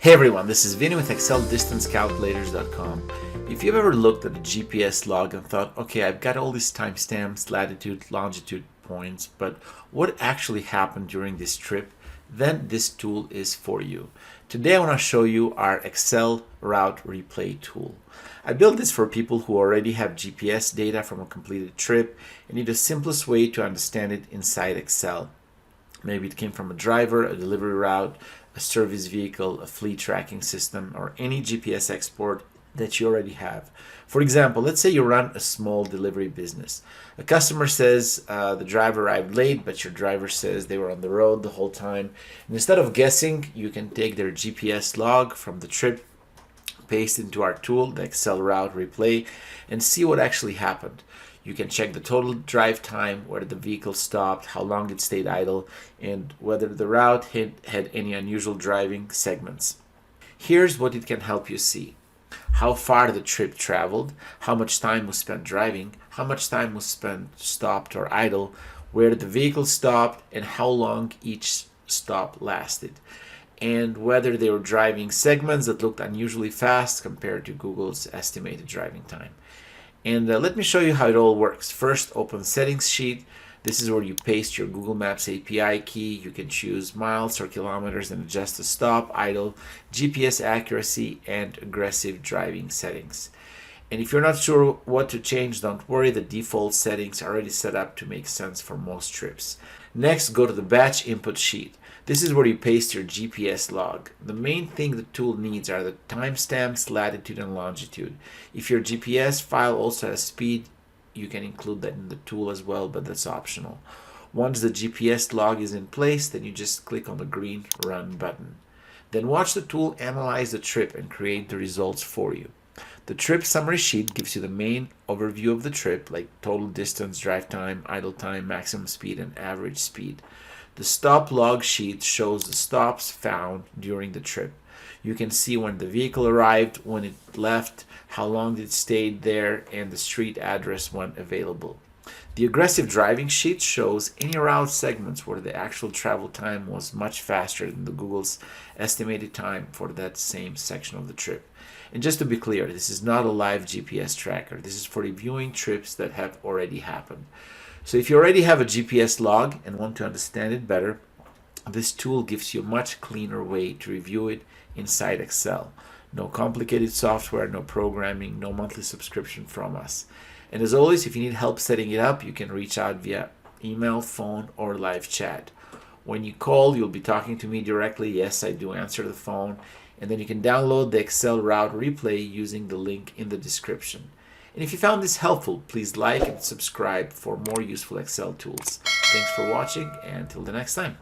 Hey everyone, this is Vinny with ExcelDistanceCalculators.com. If you've ever looked at a GPS log and thought, okay, I've got all these timestamps, latitude, longitude points, but what actually happened during this trip, then this tool is for you. Today I want to show you our Excel Route Replay tool. I built this for people who already have GPS data from a completed trip and need the simplest way to understand it inside Excel. Maybe it came from a driver, a delivery route, a service vehicle, a fleet tracking system, or any GPS export that you already have. For example, let's say you run a small delivery business. A customer says the driver arrived late, but your driver says they were on the road the whole time. And instead of guessing, you can take their GPS log from the trip, paste into our tool, the Excel Route Replay, and see what actually happened. You can check the total drive time, where the vehicle stopped, how long it stayed idle, and whether the route had any unusual driving segments. Here's what it can help you see: how far the trip traveled, how much time was spent driving, how much time was spent stopped or idle, where the vehicle stopped, and how long each stop lasted, and whether they were driving segments that looked unusually fast compared to Google's estimated driving time. And let me show you how it all works. First, open Settings sheet. This is where you paste your Google Maps API key. You can choose miles or kilometers and adjust the stop, idle, GPS accuracy, and aggressive driving settings. And if you're not sure what to change, don't worry. The default settings are already set up to make sense for most trips. Next, go to the Batch Input sheet. This is where you paste your GPS log. The main thing the tool needs are the timestamps, latitude, and longitude. If your GPS file also has speed, you can include that in the tool as well, but that's optional. Once the GPS log is in place, then you just click on the green Run button. Then watch the tool analyze the trip and create the results for you. The trip summary sheet gives you the main overview of the trip, like total distance, drive time, idle time, maximum speed, and average speed. The stop log sheet shows the stops found during the trip. You can see when the vehicle arrived, when it left, how long it stayed there, and the street address when available. The aggressive driving sheet shows any route segments where the actual travel time was much faster than the Google's estimated time for that same section of the trip. And just to be clear, this is not a live GPS tracker. This is for reviewing trips that have already happened. So if you already have a GPS log and want to understand it better, this tool gives you a much cleaner way to review it inside Excel. No complicated software, no programming, no monthly subscription from us. And as always, if you need help setting it up, you can reach out via email, phone, or live chat. When you call, you'll be talking to me directly. Yes, I do answer the phone. And then you can download the Excel Route Replay using the link in the description. And if you found this helpful, please like and subscribe for more useful Excel tools. Thanks for watching, and until the next time.